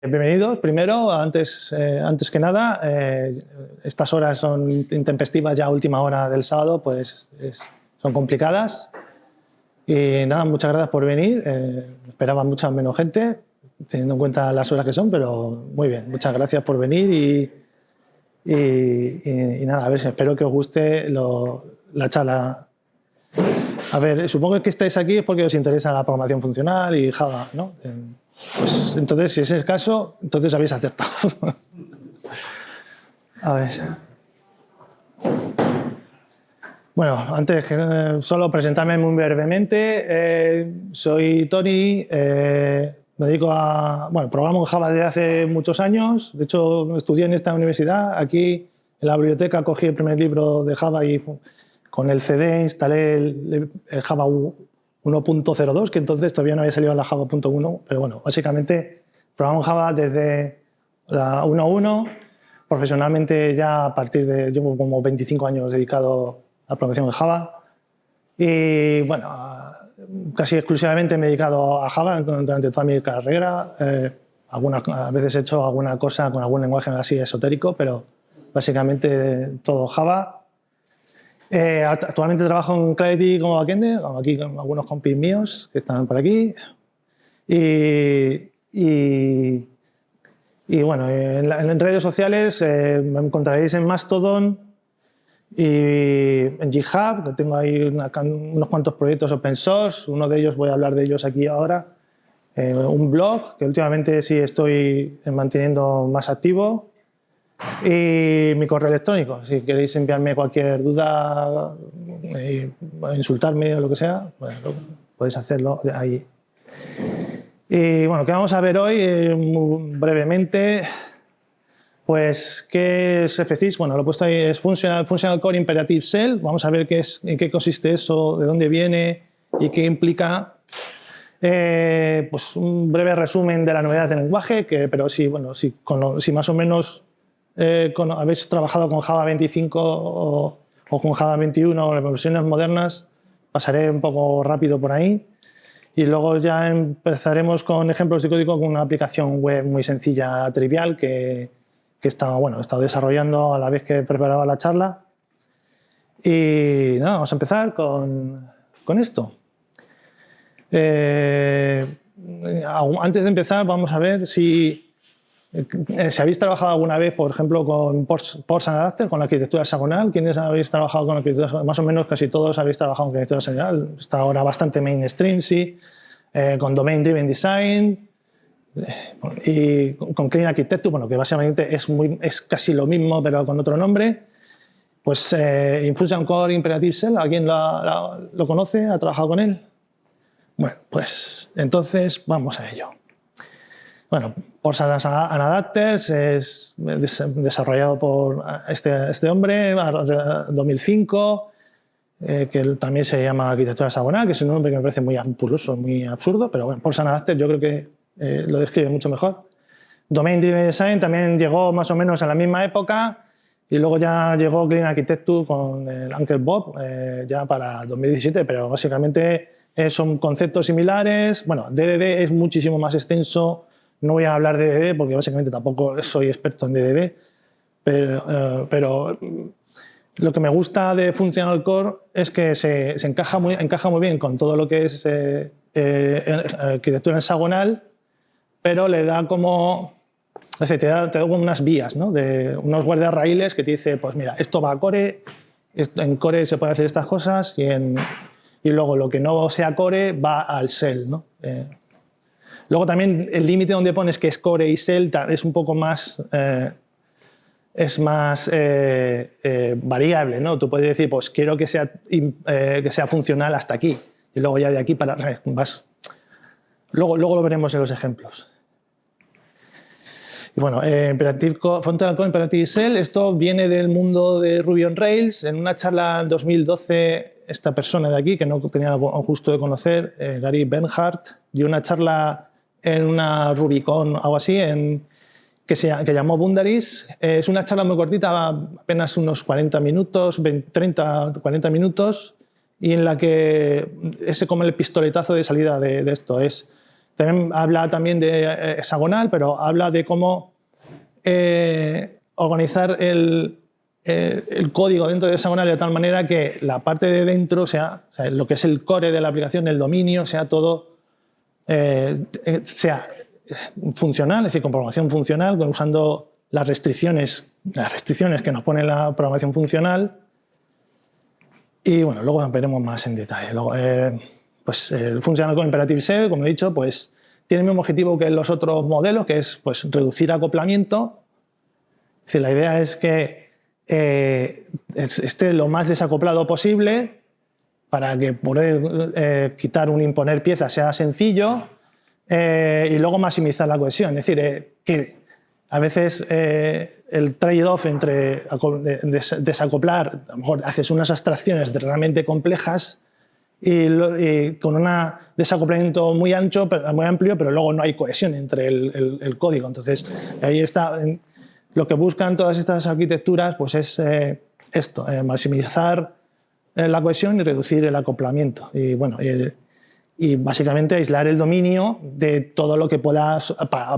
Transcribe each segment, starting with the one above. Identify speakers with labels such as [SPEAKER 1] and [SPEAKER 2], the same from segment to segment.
[SPEAKER 1] Bienvenidos. Primero, antes que nada, estas horas son intempestivas, ya a última hora del sábado, pues son complicadas. Y nada, muchas gracias por venir. Esperaba mucha menos gente, teniendo en cuenta las horas que son, pero muy bien. Muchas gracias por venir y nada, a ver, espero que os guste la charla. A ver, supongo que estáis aquí es porque os interesa la programación funcional y Java, ¿no? Pues entonces, si ese es el caso, entonces habéis acertado. A ver. Bueno, antes solo presentarme muy brevemente. Soy Tony, me dedico programo en Java desde hace muchos años. De hecho, estudié en esta universidad. Aquí en la biblioteca cogí el primer libro de Java y con el CD instalé el Java 1.02, que entonces todavía no había salido la Java 1.1, pero bueno, básicamente programo Java desde la 1.1, profesionalmente ya a partir de, llevo como 25 años dedicado a la programación en Java y bueno, casi exclusivamente me he dedicado a Java durante toda mi carrera. A veces he hecho alguna cosa con algún lenguaje así esotérico, pero básicamente todo Java. Actualmente trabajo en Clarity como backender, aquí con algunos compis míos que están por aquí. Y bueno, en redes sociales me encontraréis en Mastodon y en GitHub, que tengo ahí unos cuantos proyectos open source. Uno de ellos, voy a hablar de ellos aquí ahora. Un blog, que últimamente sí estoy manteniendo más activo. Y mi correo electrónico, si queréis enviarme cualquier duda, insultarme o lo que sea, bueno, podéis hacerlo ahí. Y bueno, ¿qué vamos a ver hoy? Muy brevemente, pues, ¿qué es FCIS? Bueno, lo he puesto ahí, es Functional Core Imperative Shell. Vamos a ver en qué consiste eso, de dónde viene y qué implica. Pues un breve resumen de la novedad del lenguaje, pero sí, bueno, si más o menos habéis trabajado con Java 25 o con Java 21 o las versiones modernas, pasaré un poco rápido por ahí y luego ya empezaremos con ejemplos de código con una aplicación web muy sencilla, trivial, que he estado desarrollando a la vez que preparaba la charla. Y nada, vamos a empezar con esto. Antes de empezar, vamos a ver si habéis trabajado alguna vez, por ejemplo, con Ports and Adapters, con la arquitectura hexagonal. ¿Quiénes habéis trabajado con arquitectura? Más o menos casi todos habéis trabajado con arquitectura hexagonal. Está ahora bastante mainstream, sí. Con Domain Driven Design y con Clean Architecture, bueno, que básicamente es casi lo mismo, pero con otro nombre. Pues Functional Core Imperative Shell, ¿alguien lo conoce? ¿Ha trabajado con él? Bueno, pues entonces vamos a ello. Bueno, Ports and Adapters es desarrollado por este hombre en 2005, que también se llama arquitectura hexagonal, que es un nombre que me parece muy ampuloso, muy absurdo, pero bueno, Ports and Adapters yo creo que lo describe mucho mejor. Domain Driven Design también llegó más o menos en la misma época y luego ya llegó Clean Architecture con el Uncle Bob ya para 2017, pero básicamente son conceptos similares. Bueno, DDD es muchísimo más extenso. No voy a hablar de DDD porque básicamente tampoco soy experto en DDD, pero lo que me gusta de Functional Core es que se encaja muy bien con todo lo que es arquitectura hexagonal, pero le da como, te da como unas vías, ¿no? De unos guardarraíles que te dice, pues mira, esto va a Core, en Core se puede hacer estas cosas y luego lo que no sea Core va al Shell, ¿no? Luego también el límite donde pones que es Core y Shell es un poco más, variable, ¿no? Tú puedes decir, pues quiero que sea funcional hasta aquí y luego ya de aquí para vas. Luego lo veremos en los ejemplos. Y bueno, Functional Core Imperative Shell, esto viene del mundo de Ruby on Rails. En una charla en 2012, esta persona de aquí, que no tenía el gusto de conocer, Gary Bernhardt, dio una charla en una RubyCon, algo así, que llamó Boundaries. Es una charla muy cortita, apenas unos 40 minutos, 30, 40 minutos, y en la que es como el pistoletazo de salida de esto. Habla también de hexagonal, pero habla de cómo organizar el código dentro de hexagonal de tal manera que la parte de dentro, o sea, lo que es el core de la aplicación, el dominio, sea todo sea funcional, es decir, con programación funcional, usando las restricciones que nos pone la programación funcional. Y bueno, luego veremos más en detalle. Luego, pues el Functional Core Imperative Shell, como he dicho, pues tiene el mismo objetivo que los otros modelos, que es pues, reducir acoplamiento. Es decir, la idea es que esté lo más desacoplado posible para que poder quitar un imponer piezas sea sencillo y luego maximizar la cohesión. Es decir, que a veces el trade-off entre desacoplar, a lo mejor haces unas abstracciones realmente complejas y con un desacoplamiento muy amplio, pero luego no hay cohesión entre el código. Entonces, ahí está. Lo que buscan todas estas arquitecturas pues es esto, maximizar la cohesión y reducir el acoplamiento. Y, bueno, y básicamente aislar el dominio de todo lo que pueda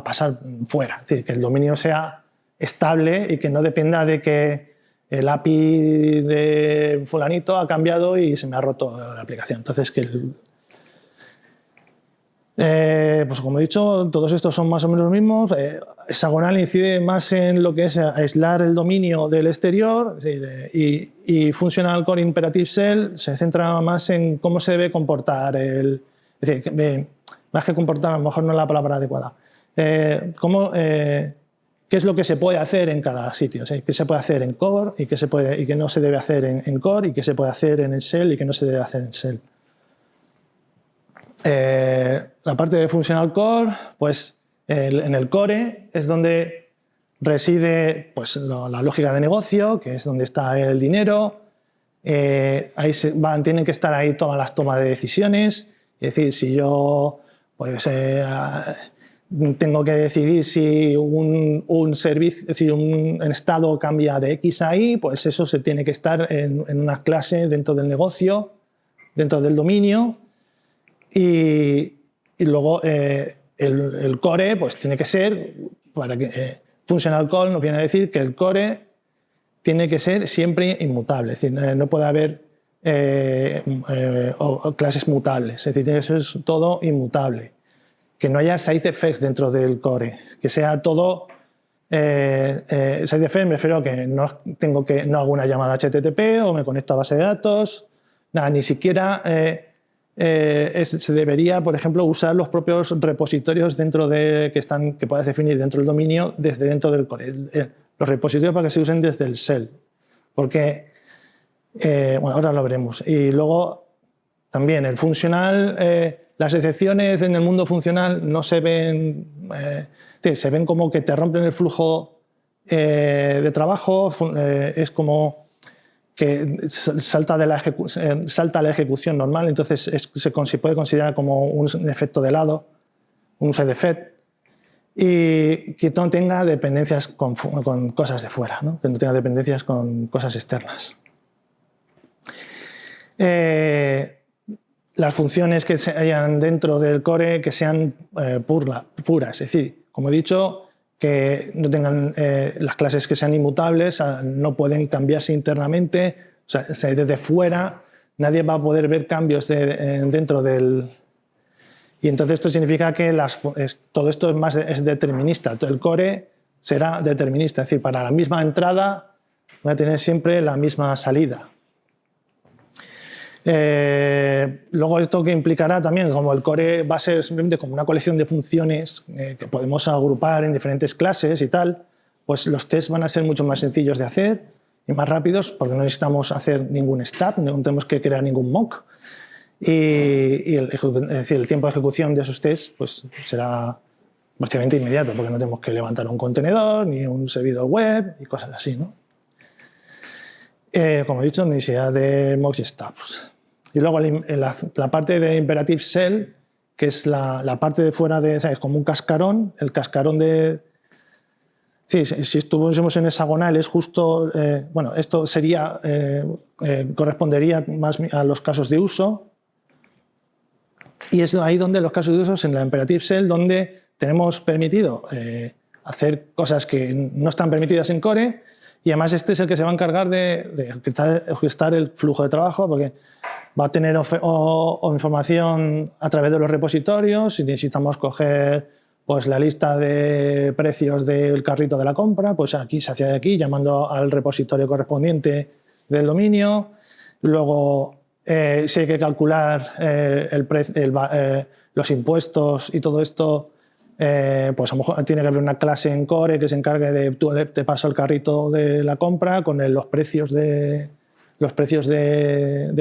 [SPEAKER 1] pasar fuera. Es decir, que el dominio sea estable y que no dependa de que el API de fulanito ha cambiado y se me ha roto la aplicación. Entonces, pues como he dicho, todos estos son más o menos los mismos. Hexagonal incide más en lo que es aislar el dominio del exterior y Functional Core Imperative Shell se centra más en cómo se debe comportar es decir, más que comportar, a lo mejor no es la palabra adecuada. ¿Qué es lo que se puede hacer en cada sitio? ¿Sí? ¿Qué se puede hacer en core y qué no se debe hacer en core y qué se puede hacer en el shell y qué no se debe hacer en shell? La parte de Functional Core, pues en el core es donde reside pues, la lógica de negocio, que es donde está el dinero. Ahí tienen que estar ahí todas las tomas de decisiones. Es decir, si yo pues, tengo que decidir si un servicio, si un estado cambia de X a Y, pues eso se tiene que estar en una clase dentro del negocio, dentro del dominio. Y luego el core pues, tiene que ser, para que Functional Core nos viene a decir que el core tiene que ser siempre inmutable. Es decir, no puede haber clases mutables. Es decir, tiene que ser todo inmutable. Que no haya side effects dentro del core. Que sea todo... side effects me refiero a que no hago una llamada HTTP o me conecto a base de datos. Nada, ni siquiera... se debería, por ejemplo, usar los propios repositorios que puedas definir dentro del dominio desde dentro del core. Los repositorios para que se usen desde el shell. Porque, bueno, ahora lo veremos. Y luego, también, el funcional, las excepciones en el mundo funcional no se ven, se ven como que te rompen el flujo de trabajo, es como que salta la ejecución normal, entonces se puede considerar como un efecto de lado, un side effect, y que no tenga dependencias con cosas de fuera, ¿no? Que no tenga dependencias con cosas externas. Las funciones que hayan dentro del core que sean puras, es decir, como he dicho, que no tengan las clases que sean inmutables, no pueden cambiarse internamente, o sea, desde fuera nadie va a poder ver cambios dentro del... Y entonces esto significa que todo esto es determinista, todo el core será determinista, es decir, para la misma entrada voy a tener siempre la misma salida. Luego esto que implicará también, como el core va a ser simplemente como una colección de funciones que podemos agrupar en diferentes clases y tal, pues los tests van a ser mucho más sencillos de hacer y más rápidos porque no necesitamos hacer ningún stub, no tenemos que crear ningún mock y es decir, el tiempo de ejecución de esos tests pues, será prácticamente inmediato porque no tenemos que levantar un contenedor ni un servidor web y cosas así, ¿no? Como he dicho, necesidad de mocks y stubs. Y luego la parte de Imperative Shell, que es la parte de fuera es como un cascarón, el cascarón de... Sí, si estuviésemos en hexagonal es justo... bueno, esto correspondería más a los casos de uso. Y es ahí donde los casos de uso, en la Imperative Shell, donde tenemos permitido hacer cosas que no están permitidas en Core, y además este es el que se va a encargar de orquestar el flujo de trabajo, porque va a tener información a través de los repositorios. Si necesitamos coger pues, la lista de precios del carrito de la compra, pues aquí se hace de aquí, llamando al repositorio correspondiente del dominio. Luego, si hay que calcular los impuestos y todo esto, pues a lo mejor tiene que haber una clase en Core que se encargue de, tú te paso el carrito de la compra con los precios de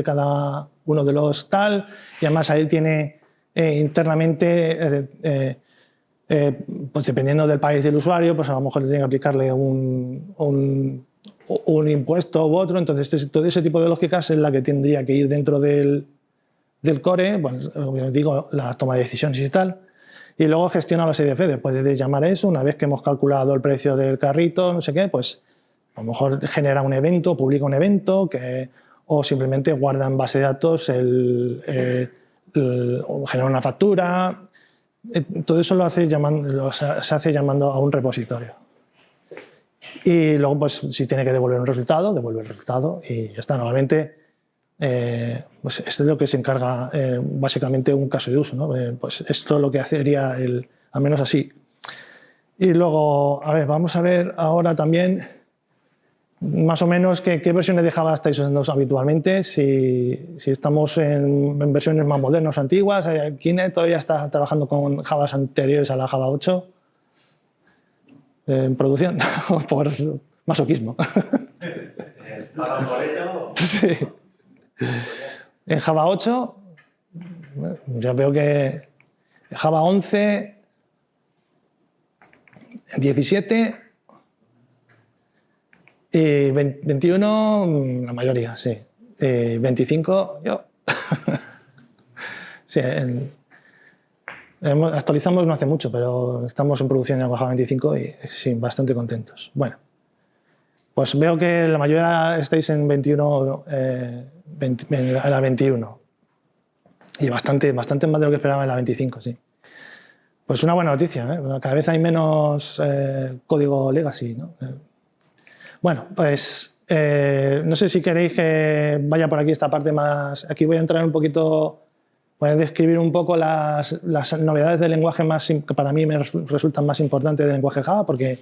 [SPEAKER 1] cada uno de los tal, y además ahí tiene internamente, pues dependiendo del país del usuario, pues a lo mejor tiene que aplicarle un impuesto u otro. Entonces todo ese tipo de lógicas es la que tendría que ir dentro del core, bueno, os digo, la toma de decisiones y tal, y luego gestiona los IDF. Después de llamar a eso, una vez que hemos calculado el precio del carrito, no sé qué, pues a lo mejor genera un evento, publica un evento, o simplemente guarda en base de datos, genera una factura. Todo eso se hace llamando a un repositorio. Y luego, pues, si tiene que devolver un resultado, devuelve el resultado y ya está. Normalmente, pues esto es lo que se encarga básicamente un caso de uso, ¿no? Pues esto es lo que haría al menos así. Y luego, a ver, vamos a ver ahora también más o menos qué versiones de Java estáis usando habitualmente, si estamos en versiones más modernas o antiguas. ¿Quién todavía está trabajando con Javas anteriores a la Java 8? En producción, por masoquismo. Sí. En Java 8, ya veo que Java 11, 17 y 21, la mayoría, sí. 25, yo. Sí, actualizamos no hace mucho, pero estamos en producción en Java 25 y sí, bastante contentos. Bueno, pues veo que la mayoría estáis en 21, en la 21. Y bastante más de lo que esperaba en la 25, sí. Pues una buena noticia, ¿eh? Cada vez hay menos código legacy, ¿no? Bueno, pues no sé si queréis que vaya por aquí esta parte más. Aquí voy a entrar un poquito, voy a describir un poco las novedades del lenguaje que para mí me resultan más importantes del lenguaje Java, porque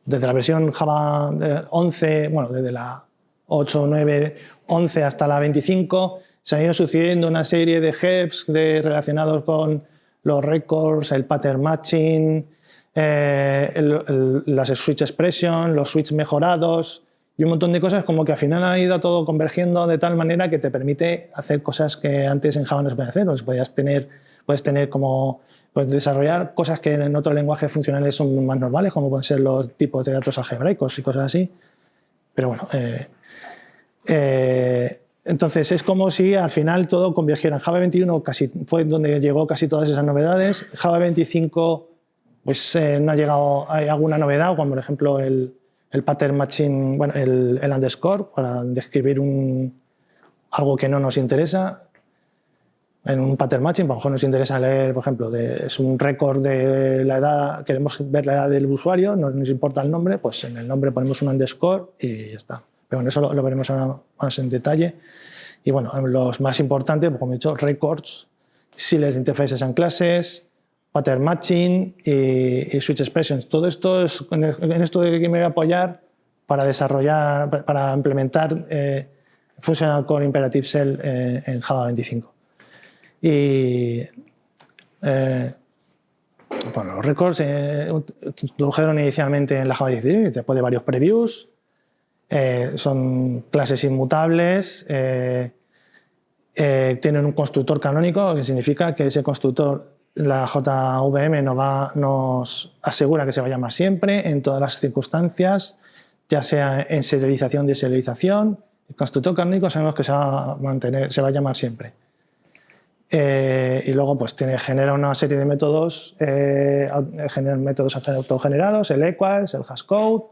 [SPEAKER 1] desde la versión Java 11, bueno, desde la 8, 9, 11 hasta la 25, se han ido sucediendo una serie de heaps relacionados con los records, el pattern matching, las switch expression, los switch mejorados y un montón de cosas, como que al final ha ido todo convergiendo de tal manera que te permite hacer cosas que antes en Java no se podían hacer. Puedes desarrollar cosas que en otros lenguajes funcionales son más normales, como pueden ser los tipos de datos algebraicos y cosas así. Pero bueno, entonces es como si al final todo convergiera. En Java 21 casi fue donde llegó casi todas esas novedades. Java 25 pues no ha llegado, hay alguna novedad, como por ejemplo el pattern matching, bueno, el underscore para describir algo que no nos interesa. En un pattern matching, a lo mejor nos interesa leer, por ejemplo, es un récord de la edad, queremos ver la edad del usuario, no nos importa el nombre, pues en el nombre ponemos un underscore y ya está. Pero bueno, eso lo veremos ahora más en detalle. Y bueno, los más importantes, como he dicho, records, sealed interfaces and classes, pattern matching y switch expressions. Todo esto es en esto de que me voy a apoyar para desarrollar, para implementar Functional Core Imperative Shell en Java 25. Y bueno, los records introdujeron inicialmente en la Java 16, después de varios previews. Son clases inmutables, tienen un constructor canónico, que significa que ese constructor, la JVM nos asegura que se va a llamar siempre, en todas las circunstancias, ya sea en serialización, deserialización. El constructor canónico sabemos que se va a mantener, se va a llamar siempre. Y luego pues genera una serie de métodos, genera métodos autogenerados, el equals, el hashcode,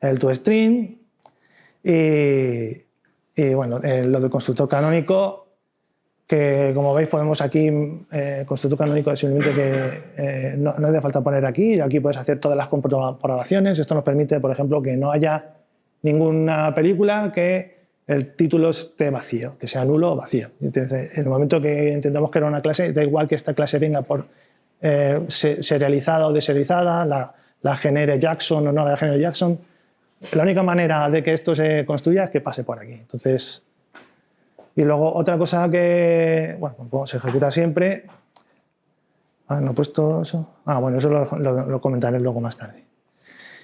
[SPEAKER 1] el toString y bueno, lo del constructor canónico que como veis podemos aquí, constructor canónico simplemente que no hace falta poner aquí, y aquí puedes hacer todas las comprobaciones. Esto nos permite, por ejemplo, que no haya ninguna película que el título esté vacío, que sea nulo o vacío. Entonces, en el momento que intentamos crear una clase, da igual que esta clase venga por serializada o deserializada, la genere Jackson o no la genere Jackson. La única manera de que esto se construya es que pase por aquí. Entonces, y luego otra cosa que, bueno, se ejecuta siempre. ¿No he puesto eso? Bueno, eso lo comentaré luego más tarde.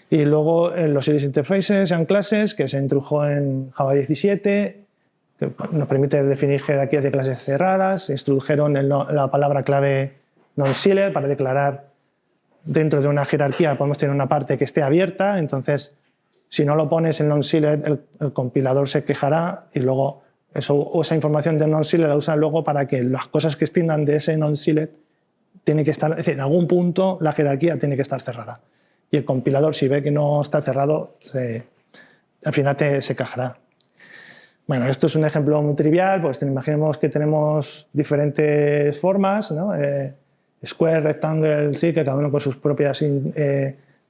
[SPEAKER 1] Y luego los series interfaces sean clases que se introdujo en Java 17, que nos permite definir jerarquías de clases cerradas. Se introdujeron la palabra clave non-sealer para declarar dentro de una jerarquía podemos tener una parte que esté abierta. Entonces, si no lo pones en non-sealer, el compilador se quejará y luego esa información de non-sealer la usa luego para que las cosas que extiendan de ese non-sealer tiene que estar, es decir, en algún punto la jerarquía tiene que estar cerrada. Y el compilador, si ve que no está cerrado, al final se quejará. Bueno, esto es un ejemplo muy trivial, pues imaginemos que tenemos diferentes formas, ¿no? Square, rectangle, sí, que cada uno con sus propias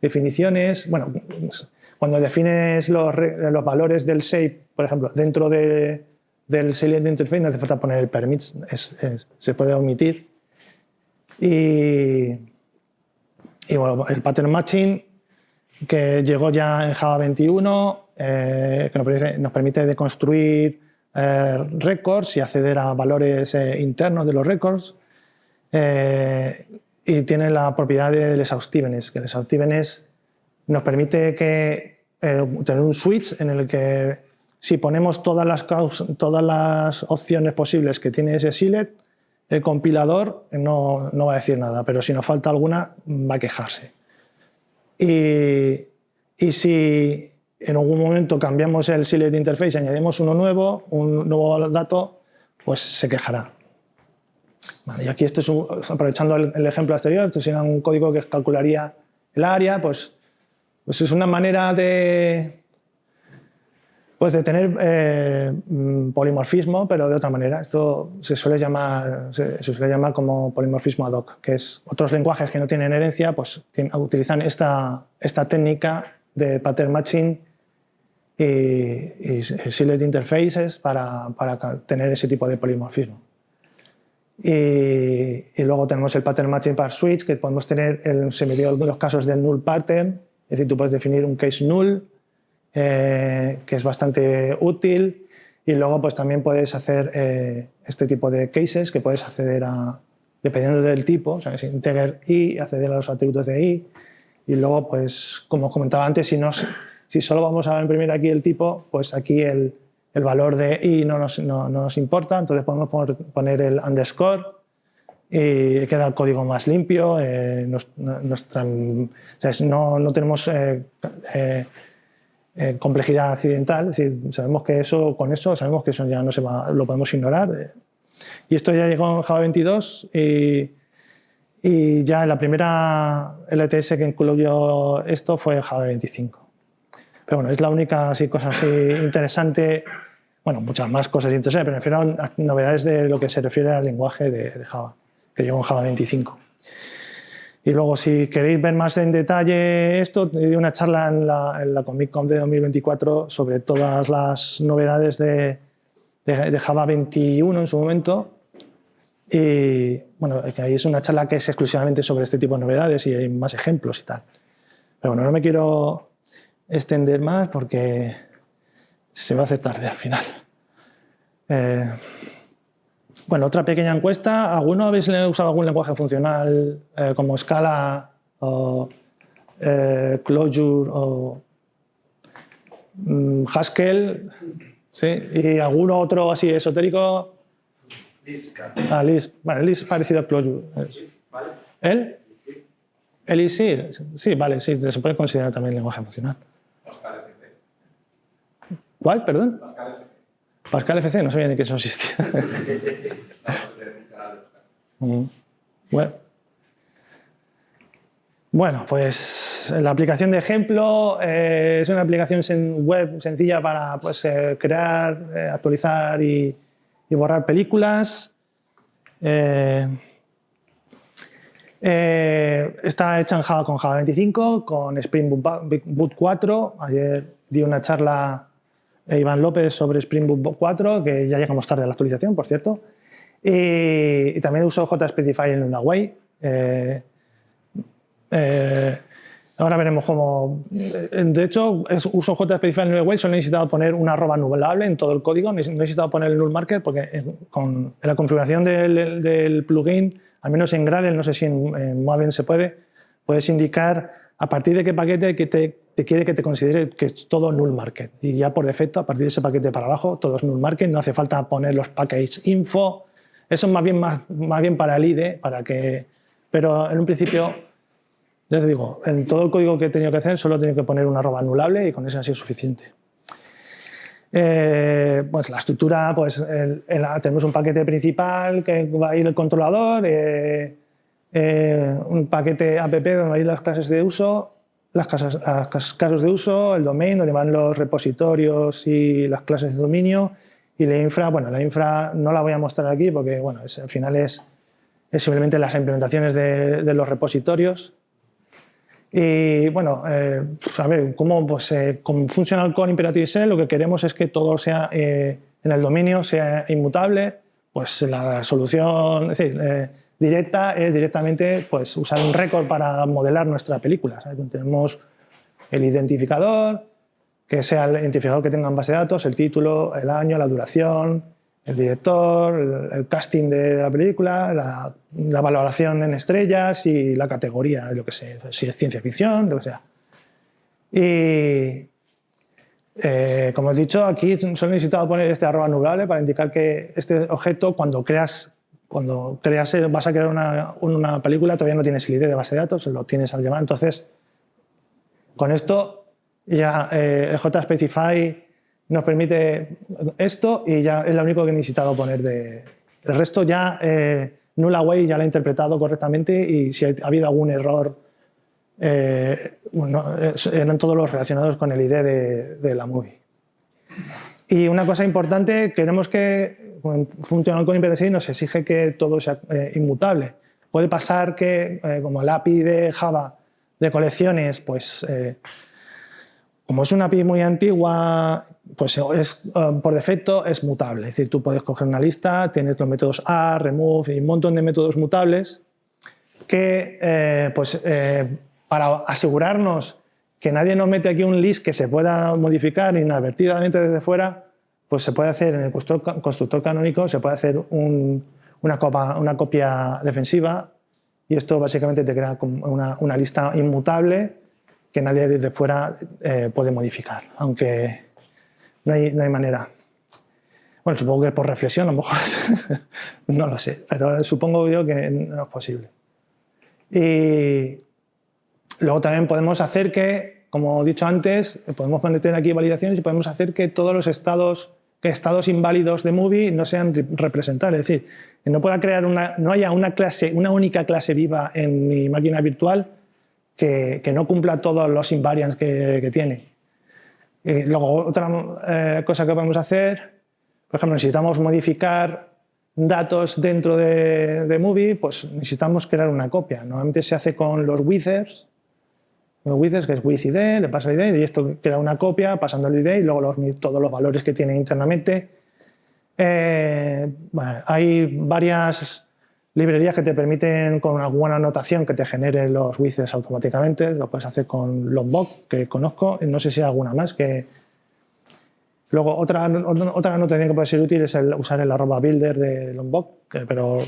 [SPEAKER 1] definiciones. Bueno, cuando defines los valores del shape, por ejemplo, dentro del Salient Interface no hace falta poner el permits, se puede omitir. Y bueno, el pattern matching, que llegó ya en Java 21, que nos permite deconstruir records y acceder a valores internos de los records. Y tiene la propiedad del exhaustiveness, que el exhaustiveness nos permite tener un switch en el que si ponemos todas las opciones posibles que tiene ese select, el compilador no va a decir nada, pero si nos falta alguna va a quejarse. Y si en algún momento cambiamos el select interface y añadimos un nuevo dato, pues se quejará. Vale, y aquí esto es aprovechando el ejemplo anterior, esto sería un código que calcularía el área, pues es una manera de tener polimorfismo, pero de otra manera. Esto se suele llamar como polimorfismo ad hoc, que es otros lenguajes que no tienen herencia, pues utilizan esta técnica de pattern matching y select interfaces para tener ese tipo de polimorfismo. Y luego tenemos el pattern matching par switch, que podemos tener, se me dio los casos del null pattern, es decir, tú puedes definir un case null, que es bastante útil, y luego pues también puedes hacer este tipo de cases que puedes acceder a, dependiendo del tipo, o sea, es integer i, acceder a los atributos de i, y luego pues como os comentaba antes, si solo vamos a imprimir aquí el tipo, pues aquí el valor de i no nos importa, entonces podemos poner el underscore y queda el código más limpio, no tenemos complejidad accidental, es decir, sabemos que eso ya no lo podemos ignorar. Y esto ya llegó en Java 22 y ya en la primera LTS que incluyó esto fue Java 25. Pero bueno, es la única cosa así interesante, bueno, muchas más cosas interesantes, pero me refiero a novedades de lo que se refiere al lenguaje de Java, que llegó en Java 25. Y luego, si queréis ver más en detalle esto, di una charla en la CommicConf de 2024 sobre todas las novedades de Java 21 en su momento. Y bueno, ahí es una charla que es exclusivamente sobre este tipo de novedades y hay más ejemplos y tal. Pero bueno, no me quiero extender más porque se va a hacer tarde al final. Bueno, otra pequeña encuesta. ¿Alguno habéis usado algún lenguaje funcional como Scala o Clojure o Haskell? ¿Sí? ¿Y alguno otro así esotérico?
[SPEAKER 2] Lisp.
[SPEAKER 1] Lisp. Vale, Lisp es parecido a Clojure.
[SPEAKER 2] ¿Vale?
[SPEAKER 1] ¿El? Elixir. Sí, vale, sí, se puede considerar también lenguaje funcional.
[SPEAKER 2] Pascal FC.
[SPEAKER 1] ¿Cuál, perdón?
[SPEAKER 2] Pascal FC.
[SPEAKER 1] Pascal FC, no sabía ni que eso existía. Bueno, pues la aplicación de ejemplo es una aplicación web sencilla para crear, actualizar y borrar películas. Está hecha en Java con Java 25, con Spring Boot 4. Ayer di una charla a Iván López sobre Spring Boot 4, que ya llegamos tarde a la actualización, por cierto. Y también uso JSpecify en NullaWay. Ahora veremos cómo... De hecho, uso JSpecify en NullaWay, solo he necesitado poner una arroba nullable en todo el código. No he necesitado poner el null marker porque en la configuración del plugin, al menos en Gradle, no sé si en Maven se puedes indicar a partir de qué paquete que te quiere que te considere que es todo null market. Y ya por defecto, a partir de ese paquete para abajo, todo es null market. No hace falta poner los package info. Eso es más bien para el IDE, pero en un principio, ya te digo, en todo el código que he tenido que hacer solo he tenido que poner una arroba nullable y con eso ha sido suficiente. Pues la estructura, pues tenemos un paquete principal que va a ir el controlador, un paquete app donde van a ir las clases de uso, las casos de uso, el domain donde van los repositorios y las clases de dominio, y la infra, bueno, la infra no la voy a mostrar aquí porque bueno, al final es simplemente las implementaciones de los repositorios. Y bueno, a ver, como Functional Core Imperative Shell, lo que queremos es que todo sea en el dominio sea inmutable. Pues la solución directa es directamente pues, usar un record para modelar nuestra película. ¿Sabes? Tenemos el identificador, que sea el identificador que tenga en base de datos, el título, el año, la duración, el director, el casting de la película, la valoración en estrellas y la categoría, lo que sé, si es ciencia ficción, lo que sea. Y como he dicho, aquí solo he necesitado poner este arroba nullable para indicar que este objeto, cuando vas a crear una película, todavía no tienes el ID de base de datos, lo tienes al llamar. Entonces, con esto ya el JSpecify nos permite esto y ya es lo único que he necesitado poner el resto ya NullaWay ya lo ha interpretado correctamente y si ha habido algún error eran todos los relacionados con el ID de la movie. Y una cosa importante, queremos que Functional Core Imperative nos exige que todo sea inmutable. Puede pasar que como el API de Java de colecciones, pues como es una API muy antigua, pues por defecto es mutable. Es decir, tú puedes coger una lista, tienes los métodos add, remove y un montón de métodos mutables que, para asegurarnos que nadie nos mete aquí un list que se pueda modificar inadvertidamente desde fuera, pues se puede hacer en el constructor canónico, se puede hacer una copia defensiva y esto básicamente te crea una lista inmutable que nadie desde fuera puede modificar, aunque no hay manera. Bueno, supongo que es por reflexión, a lo mejor no lo sé, pero supongo yo que no es posible. Y luego también podemos hacer que, como he dicho antes, podemos meter aquí validaciones y podemos hacer que todos los estados inválidos de movie no sean representables. Es decir, que no pueda crear no haya una única clase viva en mi máquina virtual que no cumpla todos los invariants que tiene. Luego, otra cosa que podemos hacer, por ejemplo, necesitamos modificar datos dentro de Movie, pues necesitamos crear una copia. Normalmente se hace con los wizards, que es with ID, le pasa el ID y esto crea una copia pasando el ID y luego todos los valores que tiene internamente. Bueno, hay varias librerías que te permiten con alguna anotación que te genere los wizards automáticamente. Lo puedes hacer con Lombok, que conozco, no sé si hay alguna más. Luego, otra anotación que puede ser útil es usar el @builder de Lombok, pero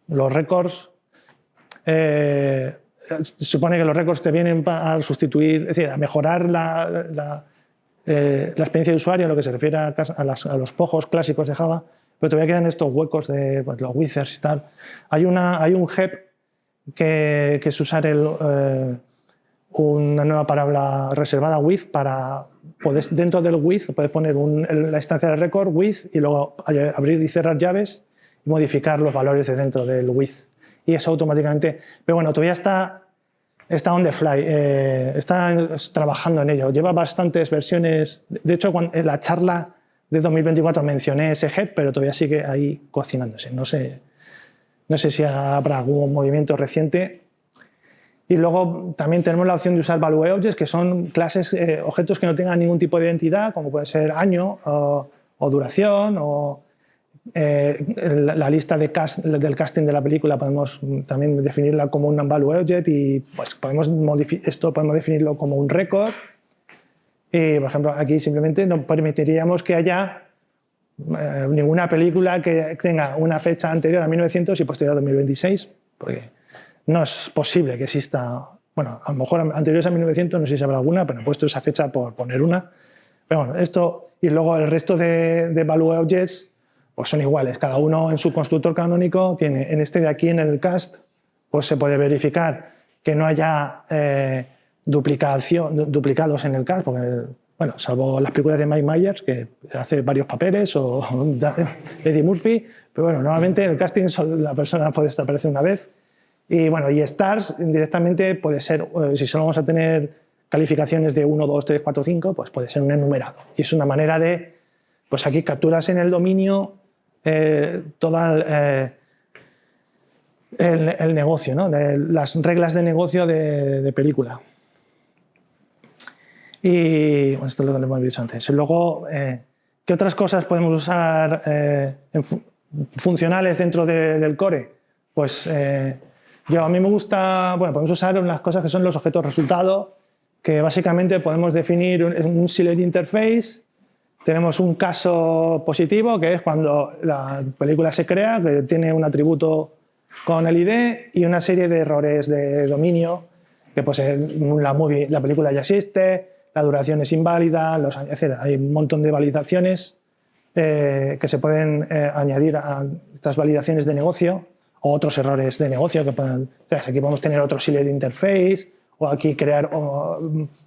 [SPEAKER 1] los records, se supone que los records te vienen a sustituir, es decir, a mejorar la experiencia de usuario en lo que se refiere a los pojos clásicos de Java, pero todavía quedan estos huecos de los wizards y tal. Hay un hep que es usar una nueva palabra reservada with para poder, dentro del with puedes poner la instancia del record with y luego abrir y cerrar llaves y modificar los valores de dentro del with. Y eso automáticamente, pero bueno, todavía está on the fly, está trabajando en ello. Lleva bastantes versiones. De hecho, en la charla de 2024 mencioné ese hep, pero todavía sigue ahí cocinándose. No sé No sé si habrá algún movimiento reciente. Y luego también tenemos la opción de usar Value Objects, que son clases, objetos que no tengan ningún tipo de identidad, como puede ser año o duración, o la lista del casting de la película podemos también definirla como un Value Object y pues podemos definirlo como un récord. Y, por ejemplo, aquí simplemente no permitiríamos que haya ninguna película que tenga una fecha anterior a 1900 y posterior a 2026, porque no es posible que exista, bueno, a lo mejor anteriores a 1900 no sé si habrá alguna, pero he puesto esa fecha por poner una. Pero bueno, esto y luego el resto de Value Objects pues son iguales, cada uno en su constructor canónico tiene, en este de aquí, en el cast, pues se puede verificar que no haya duplicados en el cast, porque, bueno, salvo las películas de Mike Myers, que hace varios papeles, o Eddie Murphy, pero bueno, normalmente en el casting la persona puede aparecer una vez. Y bueno, y stars directamente puede ser, si solo vamos a tener calificaciones de 1, 2, 3, 4, 5, pues puede ser un enumerado. Y es una manera de, pues aquí capturas en el dominio todo el negocio, ¿no? De las reglas de negocio de película. Y bueno, esto es lo que hemos dicho antes. Y luego, ¿qué otras cosas podemos usar funcionales dentro del core? Pues a mí me gusta, bueno, podemos usar unas cosas que son los objetos resultado, que básicamente podemos definir un selected interface. Tenemos un caso positivo, que es cuando la película se crea, que tiene un atributo con el ID, y una serie de errores de dominio, que pues la película ya existe, la duración es inválida, hay un montón de validaciones que se pueden añadir a estas validaciones de negocio, o otros errores de negocio que puedan. O sea, aquí podemos tener otro selected interface, o aquí crear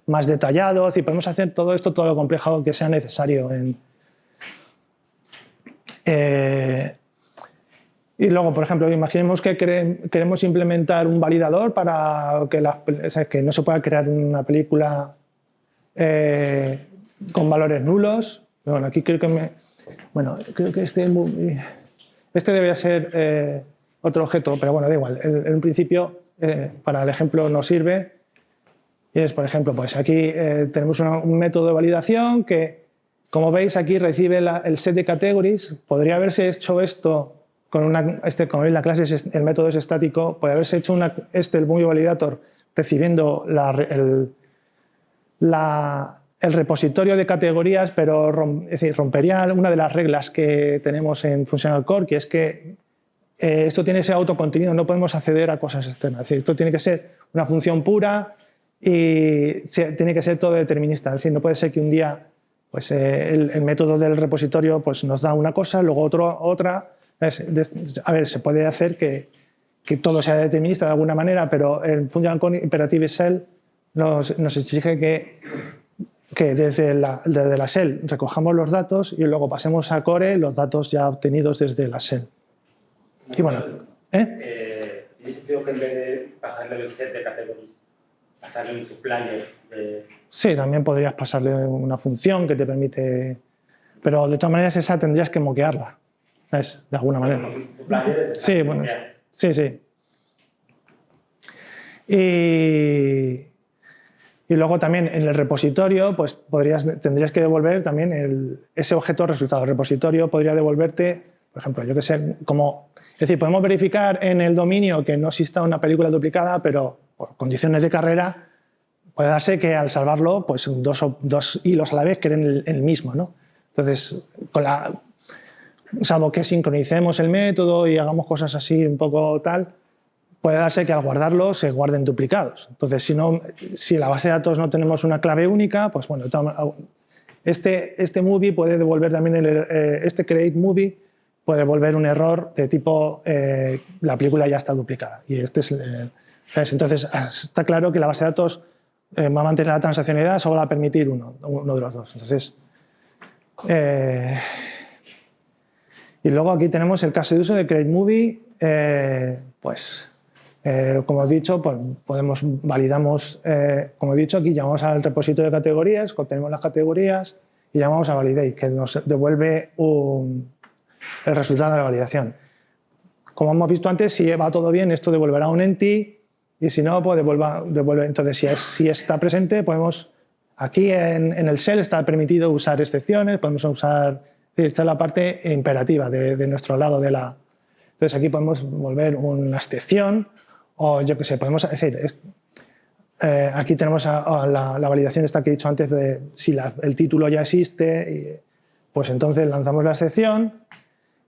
[SPEAKER 1] más detallados, y podemos hacer todo esto, todo lo complejo que sea necesario. Y luego, por ejemplo, imaginemos que queremos implementar un validador para que no se pueda crear una película con valores nulos. Pero bueno, aquí creo que este debería ser otro objeto, pero bueno, da igual. En un principio, para el ejemplo nos sirve. Y es, por ejemplo, pues aquí tenemos un método de validación que, como veis, aquí recibe el set de categories. Podría haberse hecho esto con como veis, la clase el método es estático. Podría haberse hecho el movie validator recibiendo el repositorio de categorías, pero es decir, rompería una de las reglas que tenemos en Functional Core, que es que esto tiene que ser autocontenido, no podemos acceder a cosas externas. Es decir, esto tiene que ser una función pura y tiene que ser todo determinista. Es decir, no puede ser que un día pues, el método del repositorio pues, nos da una cosa, luego otra. A ver, se puede hacer que todo sea determinista de alguna manera, pero el Functional Core Imperative Shell nos exige que desde la shell recojamos los datos y luego pasemos a core los datos ya obtenidos desde la shell. Y bueno,
[SPEAKER 3] ¿tiene sentido que en vez de pasarle el set de categorías, pasarle un supplier?
[SPEAKER 1] Sí, también podrías pasarle una función que te permite, pero de todas maneras esa tendrías que moquearla, ¿sabes? De alguna manera.
[SPEAKER 3] Un supplier
[SPEAKER 1] sí, bueno, sí. Y luego también en el repositorio pues tendrías que devolver también ese objeto resultado. El repositorio podría devolverte, por ejemplo, yo que sé, es decir, podemos verificar en el dominio que no exista una película duplicada, pero por condiciones de carrera puede darse que al salvarlo pues dos hilos a la vez creen el mismo, ¿no? Entonces, salvo que sincronicemos el método y hagamos cosas así un poco tal, puede darse que al guardarlo se guarden duplicados. Entonces, si en la base de datos no tenemos una clave única, pues bueno, este movie puede devolver también este create movie puede devolver un error de tipo la película ya está duplicada. Y entonces está claro que la base de datos va a mantener la transaccionalidad, solo va a permitir uno de los dos. Entonces, y luego aquí tenemos el caso de uso de create movie, como os he dicho, pues validamos, como he dicho, aquí llamamos al repositorio de categorías, obtenemos las categorías y llamamos a validate, que nos devuelve el resultado de la validación. como hemos visto antes, si va todo bien, esto devolverá un empty, y si no, pues devuelve. Entonces, si está presente, podemos... Aquí en el shell está permitido usar excepciones, podemos usar... Esta es la parte imperativa de nuestro lado de la... Entonces, aquí podemos volver una excepción, o yo qué sé, podemos decir... aquí tenemos la validación esta que he dicho antes de si el título ya existe, pues entonces lanzamos la excepción,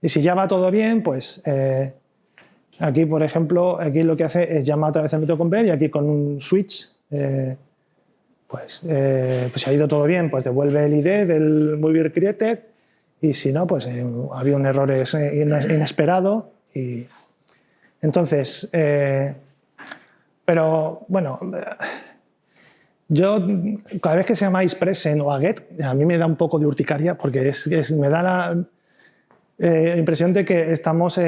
[SPEAKER 1] y si ya va todo bien, pues... aquí, por ejemplo, aquí lo que hace es llamar otra vez el método convert, y aquí con un switch, pues si ha ido todo bien, pues devuelve el ID del movie created, y si no, pues había un error inesperado. Y entonces, pero bueno, yo cada vez que se llama isPresent o aGet, a mí me da un poco de urticaria, porque me da la impresión de que estamos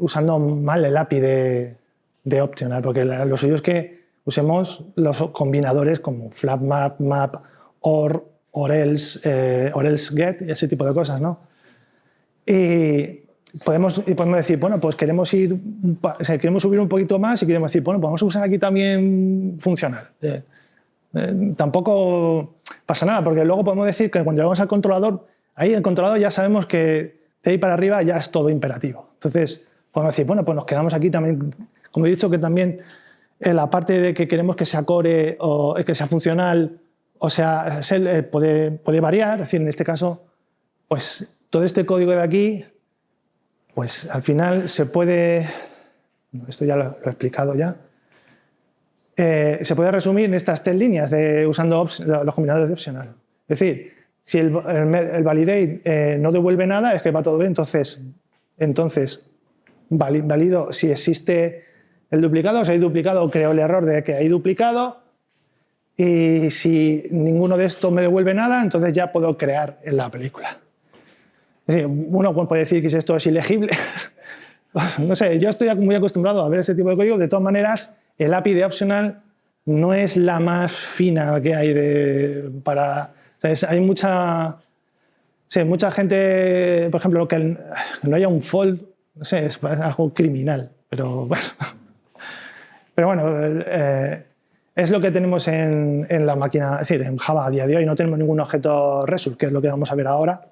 [SPEAKER 1] usando mal el API de optional, porque lo suyo es que usemos los combinadores como flap map, map, or else get, ese tipo de cosas, ¿no? Y podemos decir, bueno, pues queremos subir un poquito más y queremos decir, bueno, podemos usar aquí también funcional. Tampoco pasa nada, porque luego podemos decir que cuando llegamos al controlador, ahí el controlador ya sabemos que de ahí para arriba ya es todo imperativo. Entonces, podemos decir, bueno, pues nos quedamos aquí también, como he dicho, que también la parte de que queremos que sea core o que sea funcional, o sea, puede variar. Es decir, en este caso, pues todo este código de aquí, pues al final se puede, esto ya lo he explicado ya, se puede resumir en estas 3 líneas usando los combinadores de optional. Es decir, si el validate no devuelve nada, es que va todo bien, entonces valido si existe el duplicado, si hay duplicado, creo el error de que hay duplicado, y si ninguno de estos me devuelve nada, entonces ya puedo crear en la película. Es decir, uno puede decir que si esto es ilegible. No sé, yo estoy muy acostumbrado a ver ese tipo de código. De todas maneras, el API de optional no es la más fina que hay hay mucha gente, por ejemplo, que no haya un fold, no sé, es algo criminal, pero bueno. Pero bueno, es lo que tenemos en la máquina, es decir, en Java a día de hoy no tenemos ningún objeto result, que es lo que vamos a ver ahora.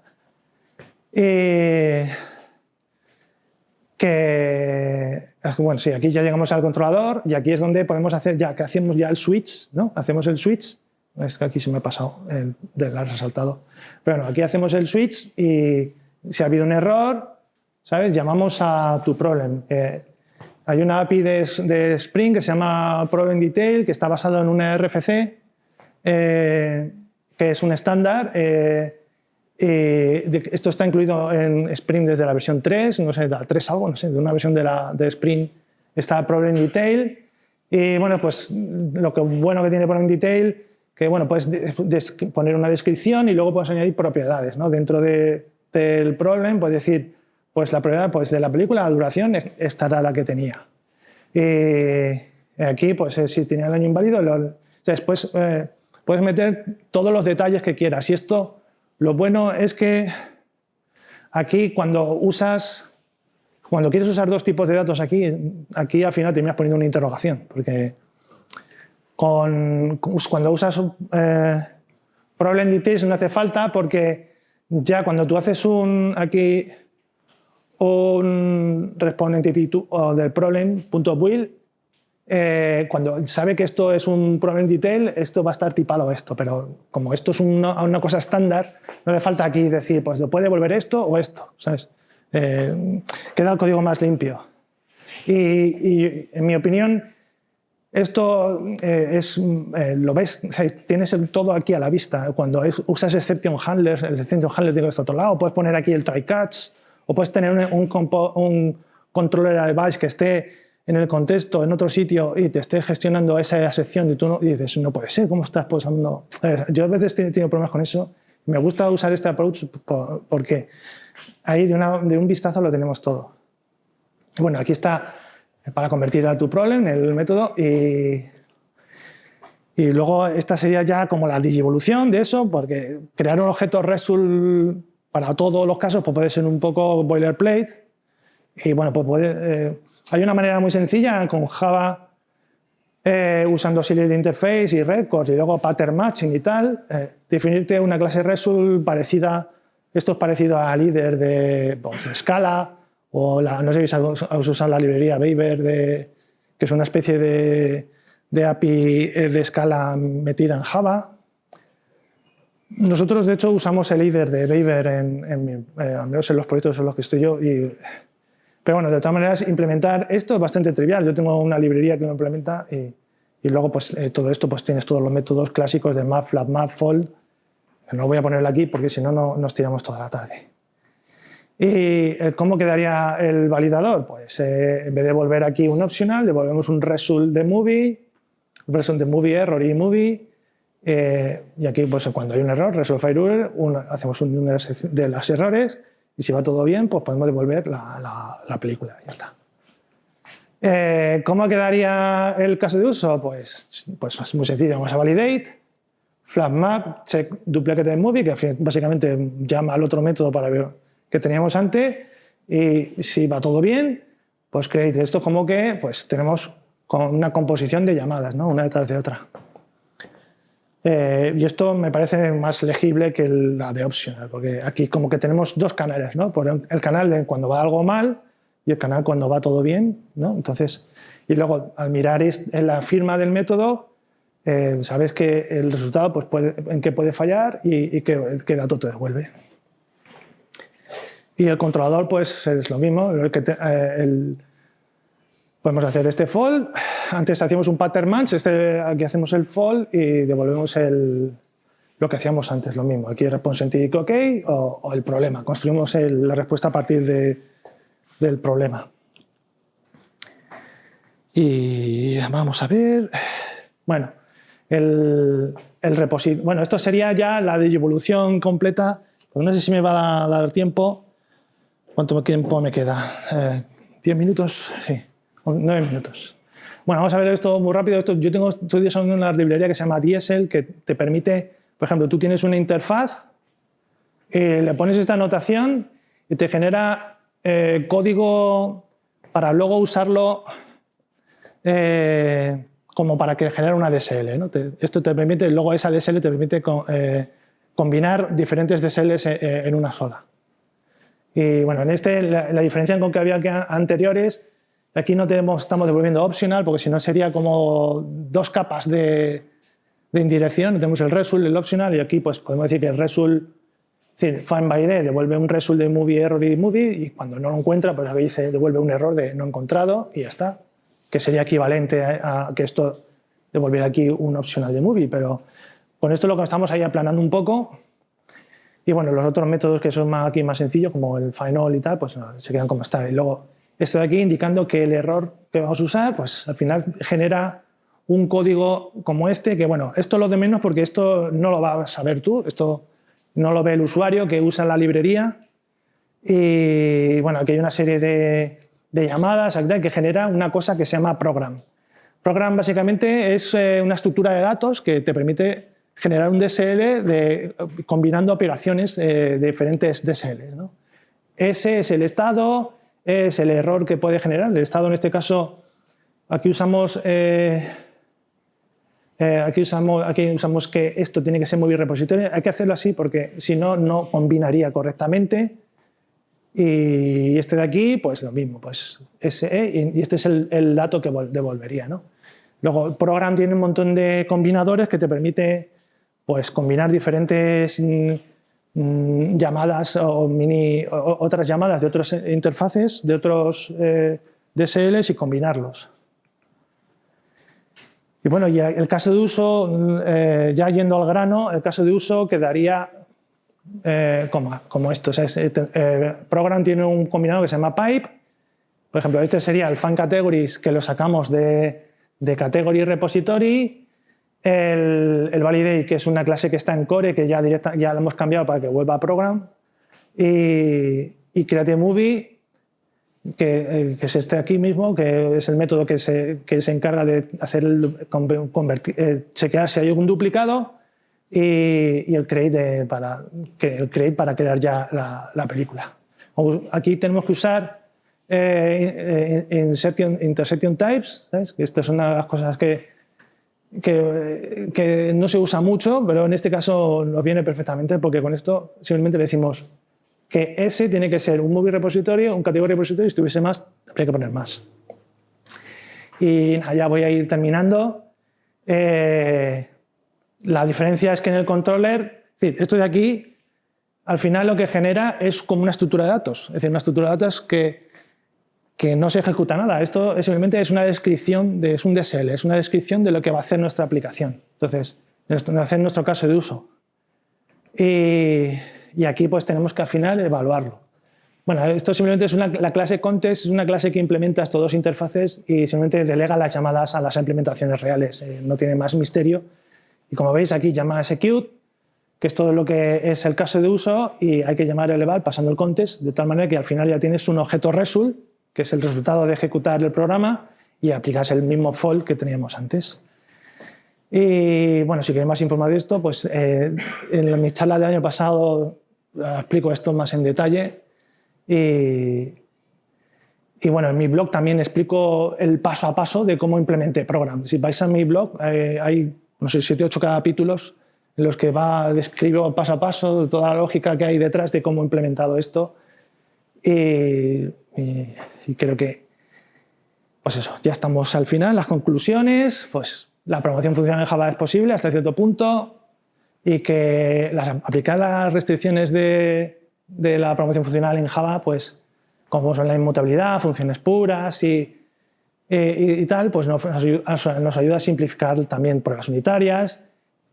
[SPEAKER 1] Bueno, sí, aquí ya llegamos al controlador y aquí es donde podemos hacer que hacemos ya el switch, ¿no? Hacemos el switch, es que aquí se me ha pasado de la resaltado. Pero bueno, aquí hacemos el switch y si ha habido un error, ¿sabes? Llamamos a toProblem. Hay una API de Spring que se llama Problem Detail, que está basado en una RFC, que es un estándar. Esto está incluido en Spring desde la versión 3, no sé, la 3 algo, no sé, de una versión de Spring está Problem Detail. Y bueno, pues lo bueno que tiene Problem Detail, que bueno, puedes poner una descripción y luego puedes añadir propiedades, ¿no? Dentro del problem puedes decir, pues la propiedad pues, de la película, la duración, esta era la que tenía. Y aquí, pues si tenía el año inválido, después puedes meter todos los detalles que quieras. Y esto, lo bueno es que aquí cuando quieres usar 2 tipos de datos aquí al final terminas poniendo una interrogación, porque cuando usas problem details no hace falta, porque ya cuando tú haces un response entity del problem.build, cuando sabe que esto es un problem detail, esto va a estar tipado a esto, pero como esto es una cosa estándar, no hace falta aquí decir, pues lo puede devolver esto o esto, ¿sabes? Queda el código más limpio. Y en mi opinión, esto lo ves, o sea, tienes todo aquí a la vista. Cuando usas exception handlers, el exception handler tiene que estar a otro lado, puedes poner aquí el try catch, o puedes tener un controller device que esté en el contexto, en otro sitio, y te esté gestionando esa sección y tú y dices, no puede ser, ¿cómo estás posando? Yo a veces he tenido problemas con eso. Me gusta usar este approach porque ahí de un vistazo lo tenemos todo. Bueno, aquí está para convertir a toProblem el método y luego esta sería ya como la digievolución de eso, porque crear un objeto result para todos los casos pues puede ser un poco boilerplate Y bueno, pues hay una manera muy sencilla con Java, usando Select Interface y Records y luego Pattern Matching y tal, definirte una clase Result parecida. Esto es parecido a líder de Scala, o no sé si habéis usado la librería Beaver, que es una especie de API de Scala metida en Java. Nosotros, de hecho, usamos el líder de Beaver al menos en los proyectos en los que estoy yo. Pero bueno, de todas maneras, implementar esto es bastante trivial. Yo tengo una librería que lo implementa y luego pues, todo esto pues, tienes todos los métodos clásicos de map, flat map, fold. No voy a ponerlo aquí porque si no, nos tiramos toda la tarde. ¿Y cómo quedaría el validador? Pues en vez de volver aquí un optional, devolvemos un result de movie, error y movie. Y aquí, pues cuando hay un error, result file error, hacemos un número de los errores y si va todo bien, pues podemos devolver la película. Ya está. ¿Cómo quedaría el caso de uso? Pues es muy sencillo. Vamos a validate. Flat map, check duplicate movie, que básicamente llama al otro método para ver que teníamos antes, y si va todo bien, pues create. Esto es como que pues, tenemos una composición de llamadas, ¿no? Una detrás de otra. Y esto me parece más legible que la de optional, porque aquí como que tenemos dos canales, ¿no? El canal de cuando va algo mal y el canal cuando va todo bien, ¿no? Entonces, y luego al mirar en la firma del método, sabes que el resultado pues en qué puede fallar y qué dato te devuelve. Y el controlador pues es lo mismo. Podemos hacer este fold. Antes hacíamos un pattern match, aquí hacemos el fold y devolvemos lo que hacíamos antes, lo mismo. Aquí response scientific OK o el problema. Construimos la respuesta a partir del problema. Y vamos a ver. Bueno. El repositorio. Bueno, esto sería ya la devolución completa. Pues no sé si me va a dar tiempo. ¿Cuánto tiempo me queda? ¿10 minutos? Sí, 9 minutos. Bueno, vamos a ver esto muy rápido. Yo estoy usando una librería que se llama DSL que te permite, por ejemplo, tú tienes una interfaz, le pones esta anotación y te genera código para luego usarlo como para que genere una DSL, ¿no? Esto te permite, luego esa DSL te permite combinar diferentes DSLs en una sola. Y bueno, en la diferencia con que había anteriores, aquí no estamos devolviendo optional, porque si no sería como dos capas de indirección. Tenemos el result, el optional, y aquí pues podemos decir que el result, es decir, find by ID devuelve un result de movie, error y movie, y cuando no lo encuentra, pues aquí dice devuelve un error de no encontrado y ya está. Que sería equivalente a que esto devolviera aquí un optional de movie, pero con esto lo que estamos ahí aplanando un poco. Y bueno, los otros métodos que son aquí más sencillos, como el find all y tal, pues se quedan como están. Y luego esto de aquí indicando que el error que vamos a usar, pues al final genera un código como este, que bueno, esto es lo de menos porque esto no lo vas a saber tú, esto no lo ve el usuario que usa la librería. Y bueno, aquí hay una serie de llamadas que genera una cosa que se llama program. Program básicamente es una estructura de datos que te permite generar un DSL combinando operaciones de diferentes DSL, ¿no? Ese es el estado, es el error que puede generar. El estado en este caso, aquí usamos que esto tiene que ser movie repository. Hay que hacerlo así porque si no, no combinaría correctamente. Y este de aquí, pues lo mismo, pues SE, y este es el dato que devolvería, ¿no? Luego, el program tiene un montón de combinadores que te permite pues, combinar diferentes llamadas o otras llamadas de otras interfaces, de otros DSLs y combinarlos. Y bueno, ya el caso de uso, ya yendo al grano, el caso de uso quedaría como esto. O sea, program tiene un combinador que se llama pipe. Por ejemplo, este sería el find categories, que lo sacamos de category repository. El validate, que es una clase que está en core, que ya la hemos cambiado para que vuelva a program. Y create movie, que es este aquí mismo, que es el método que se encarga de hacer chequear si hay algún duplicado. Y el create para crear ya la película. Aquí tenemos que usar intersection types, ¿sabes? Esta es una de las cosas que no se usa mucho, pero en este caso nos viene perfectamente porque con esto simplemente le decimos que S tiene que ser un movie repositorio, un category repositorio, y si tuviese más, habría que poner más. Y ya voy a ir terminando. La diferencia es que en el controller, es decir, esto de aquí, al final lo que genera es como una estructura de datos, es decir, una estructura de datos que no se ejecuta nada. Esto simplemente es una descripción, es un DSL, es una descripción de lo que va a hacer nuestra aplicación. Entonces, va a hacer nuestro caso de uso. Y aquí pues tenemos que al final evaluarlo. Bueno, esto simplemente es la clase context, es una clase que implementa estos dos interfaces y simplemente delega las llamadas a las implementaciones reales. No tiene más misterio. Y como veis aquí llama execute, que es todo lo que es el caso de uso, y hay que llamar el eval pasando el context, de tal manera que al final ya tienes un objeto result, que es el resultado de ejecutar el programa, y aplicas el mismo fold que teníamos antes. Y bueno, si queréis más información de esto, pues en mi charla del año pasado explico esto más en detalle. Y bueno, en mi blog también explico el paso a paso de cómo implementé Program. Si vais a mi blog, hay, no sé, 7 o 8 capítulos en los que describo paso a paso toda la lógica que hay detrás de cómo he implementado esto. Y creo que, pues eso, ya estamos al final. Las conclusiones, pues la programación funcional en Java es posible hasta cierto punto y que aplicar las restricciones de la programación funcional en Java, pues como son la inmutabilidad, funciones puras y tal, pues nos ayuda a simplificar también pruebas unitarias,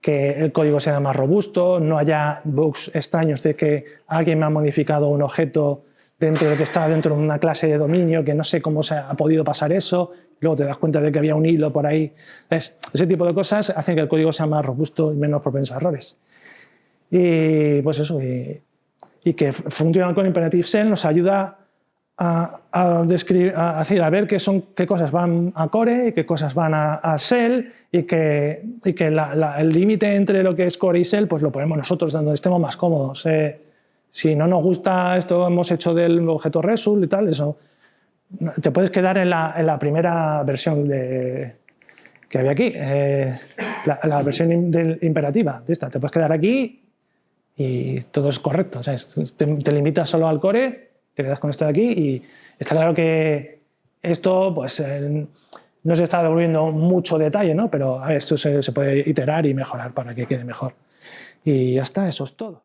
[SPEAKER 1] que el código sea más robusto, no haya bugs extraños de que alguien me ha modificado un objeto dentro de que estaba dentro de una clase de dominio, que no sé cómo se ha podido pasar eso, luego te das cuenta de que había un hilo por ahí. Ese tipo de cosas hacen que el código sea más robusto y menos propenso a errores. Y pues eso, y que funcionar con Imperative Shell nos ayuda a ver qué cosas van a core y qué cosas van a shell y que el límite entre lo que es core y shell pues lo ponemos nosotros donde estemos más cómodos. Si no nos gusta esto que hemos hecho del objeto result y tal, eso te puedes quedar en la primera versión que había aquí, la versión imperativa de esta. Te puedes quedar aquí y todo es correcto. O sea, te limitas solo al core, te quedas con esto de aquí y está claro que esto pues, no se está devolviendo mucho detalle, ¿no? Pero esto se puede iterar y mejorar para que quede mejor. Y ya está, eso es todo.